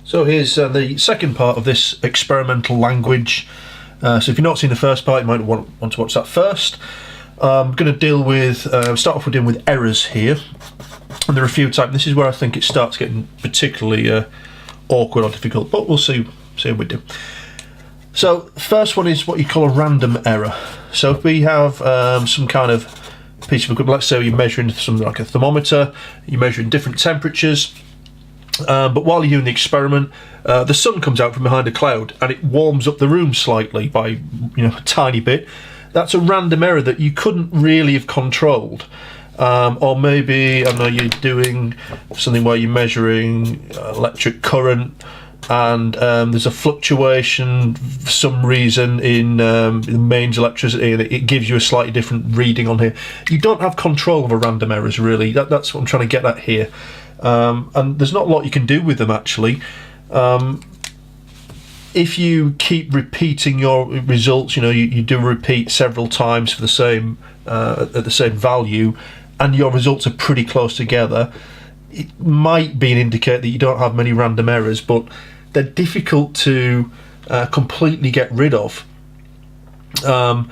So here's the second part of this experimental language. So if you've not seen the first part, you might want to watch that first. I'm going to deal with, start off with dealing with errors here. And there are a few types. This is where I think it starts getting particularly awkward or difficult, but we'll see how we do. So first one is what you call a random error. So if we have some kind of piece of equipment, let's say you're measuring something like a thermometer, you're measuring different temperatures, but while you're doing the experiment, the sun comes out from behind a cloud and it warms up the room slightly by a tiny bit. That's a random error that you couldn't really have controlled. Or maybe, I don't know, you're doing something where you're measuring electric current and there's a fluctuation for some reason in the mains electricity and it gives you a slightly different reading on here. You don't have control over random errors, really. That's what I'm trying to get at here. And there's not a lot you can do with them, actually. If you keep repeating your results, you do repeat several times for the same at the same value, and your results are pretty close together, it might be an indicator that you don't have many random errors, but they're difficult to completely get rid of. And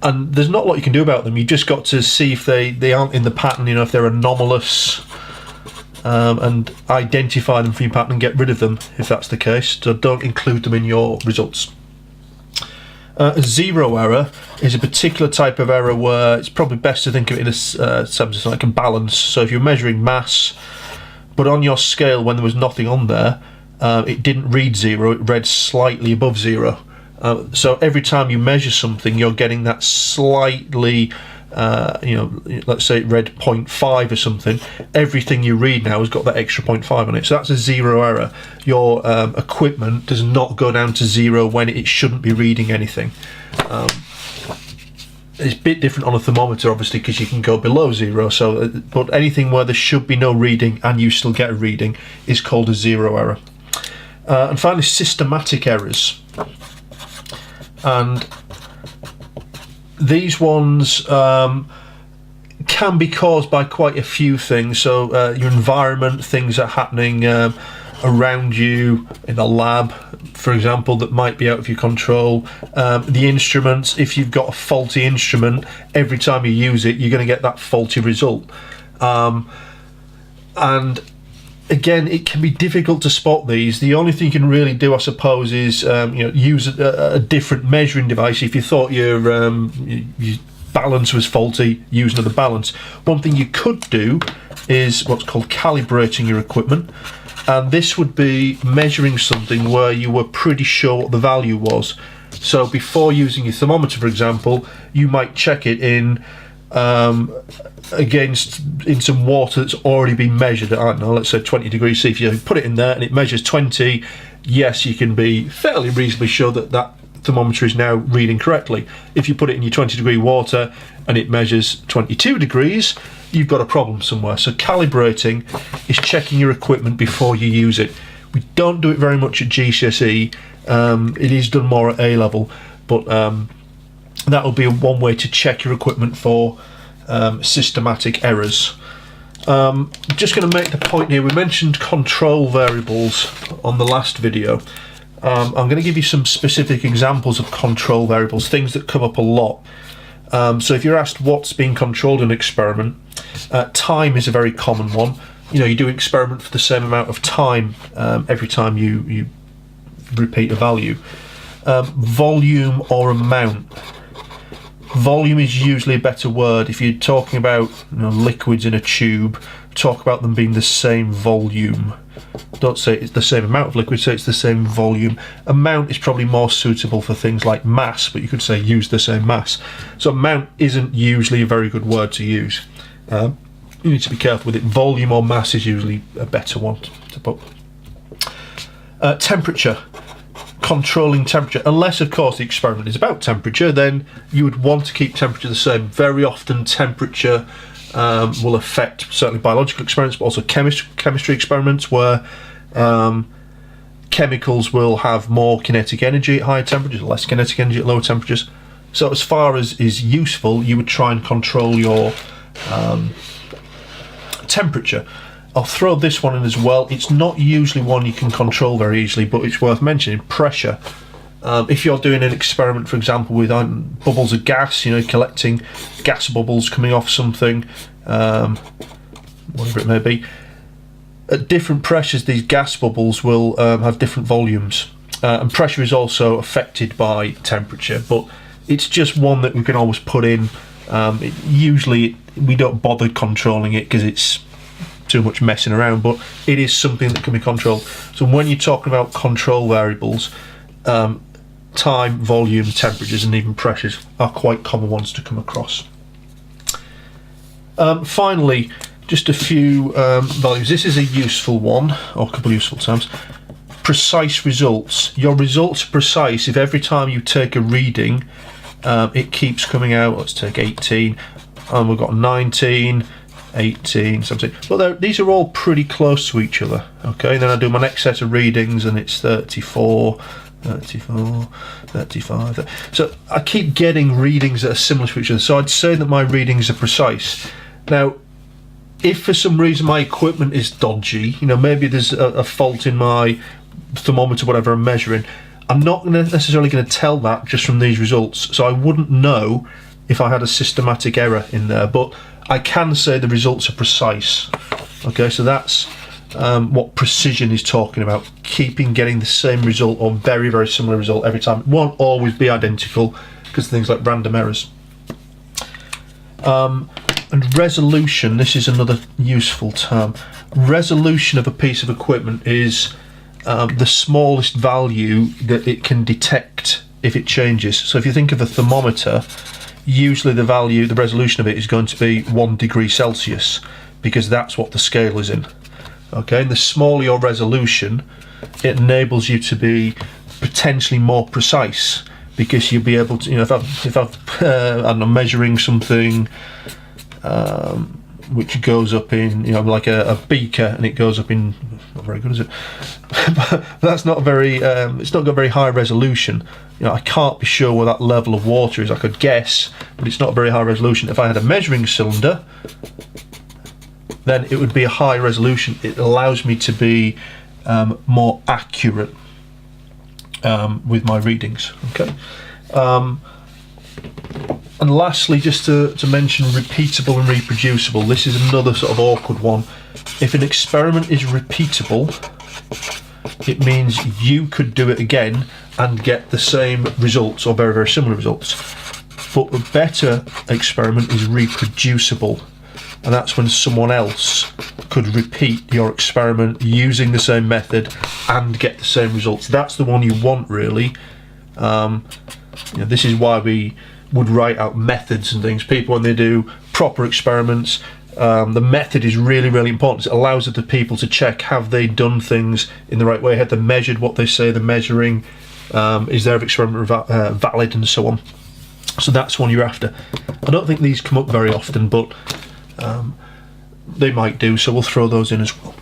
there's not a lot you can do about them. You just got to see if they aren't in the pattern, if they're anomalous, and identify them from your pattern and get rid of them if that's the case. So don't include them in your results. A zero error is a particular type of error where it's probably best to think of it in terms of like a balance. So if you're measuring mass, but on your scale when there was nothing on there, it didn't read zero, it read slightly above zero. So every time you measure something, you're getting that slightly, let's say it read 0.5 or something. Everything you read now has got that extra 0.5 on it. So that's a zero error. Your equipment does not go down to zero when it shouldn't be reading anything. It's a bit different on a thermometer, obviously, because you can go below zero. So, but anything where there should be no reading and you still get a reading is called a zero error. And finally, systematic errors. And these ones can be caused by quite a few things. So your environment, things that are happening around you in a lab, for example, that might be out of your control. The instruments, if you've got a faulty instrument, every time you use it, you're going to get that faulty result. And again, it can be difficult to spot these. The only thing you can really do, I suppose, is use a different measuring device. If you thought your balance was faulty, use another balance. One thing you could do is what's called calibrating your equipment, and this would be measuring something where you were pretty sure what the value was. So before using your thermometer, for example, you might check it in some water that's already been measured at, I don't know, let's say 20 degrees C. If you put it in there and it measures 20, yes, you can be fairly reasonably sure that that thermometer is now reading correctly. If you put it in your 20 degree water and it measures 22 degrees, you've got a problem somewhere. So calibrating is checking your equipment before you use it. We don't do it very much at GCSE. It is done more at A level, but that will be one way to check your equipment for systematic errors. Just going to make the point here, we mentioned control variables on the last video. I'm going to give you some specific examples of control variables, things that come up a lot. So if you're asked what's being controlled in an experiment, time is a very common one. You do an experiment for the same amount of time every time you repeat a value. Volume or amount. Volume is usually a better word. If you're talking about liquids in a tube, talk about them being the same volume. Don't say it's the same amount of liquid, say it's the same volume. Amount is probably more suitable for things like mass, but you could say use the same mass. So amount isn't usually a very good word to use. You need to be careful with it. Volume or mass is usually a better one to put. Temperature. Controlling temperature, unless of course the experiment is about temperature, then you would want to keep temperature the same. Very often temperature will affect certainly biological experiments, but also chemistry experiments where chemicals will have more kinetic energy at higher temperatures, less kinetic energy at lower temperatures. So as far as is useful, you would try and control your temperature. I'll throw this one in as well. It's not usually one you can control very easily, but it's worth mentioning. Pressure. If you're doing an experiment, for example, with bubbles of gas, you know, collecting gas bubbles coming off something, whatever it may be, at different pressures these gas bubbles will have different volumes, and pressure is also affected by temperature, but it's just one that we can always put in. Usually we don't bother controlling it because it's too much messing around, but it is something that can be controlled. So when you're talking about control variables, time, volume, temperatures and even pressures are quite common ones to come across. Finally, just a few values. This is a useful one, or a couple of useful terms. Precise results. Your results are precise if every time you take a reading it keeps coming out. Let's take 18 and we've got 19, 18, 17. Well, these are all pretty close to each other. Okay, then I do my next set of readings and it's 34, 34, 35. So I keep getting readings that are similar to each other. So I'd say that my readings are precise. Now, if for some reason my equipment is dodgy, you know, maybe there's a fault in my thermometer, whatever I'm measuring, I'm not necessarily going to tell that just from these results. So I wouldn't know if I had a systematic error in there, but I can say the results are precise. Okay, so that's what precision is talking about, getting the same result or very, very similar result every time. It won't always be identical because things like random errors. And resolution, this is another useful term. Resolution of a piece of equipment is the smallest value that it can detect if it changes. So if you think of a thermometer, usually the resolution of it is going to be 1 degree Celsius because that's what the scale is in. Okay, and the smaller your resolution, it enables you to be potentially more precise because you'll be able to, you know, if I don't know, measuring something which goes up in, you know, like a beaker, and it goes up in, not very good, is it? But that's not very, it's not got very high resolution. You know, I can't be sure where that level of water is. I could guess, but it's not a very high resolution. If I had a measuring cylinder, then it would be a high resolution. It allows me to be more accurate with my readings. Okay. And lastly, just to mention repeatable and reproducible. This is another sort of awkward one. If an experiment is repeatable, it means you could do it again and get the same results or very, very similar results. But a better experiment is reproducible, and that's when someone else could repeat your experiment using the same method and get the same results. That's the one you want, really. You know, this is why we would write out methods and things. People, when they do proper experiments, the method is really, really important. It allows other people to check, have they done things in the right way, have they measured what they say they're measuring, is their experiment valid, and so on. So that's one you're after. I don't think these come up very often, but they might do, so we'll throw those in as well.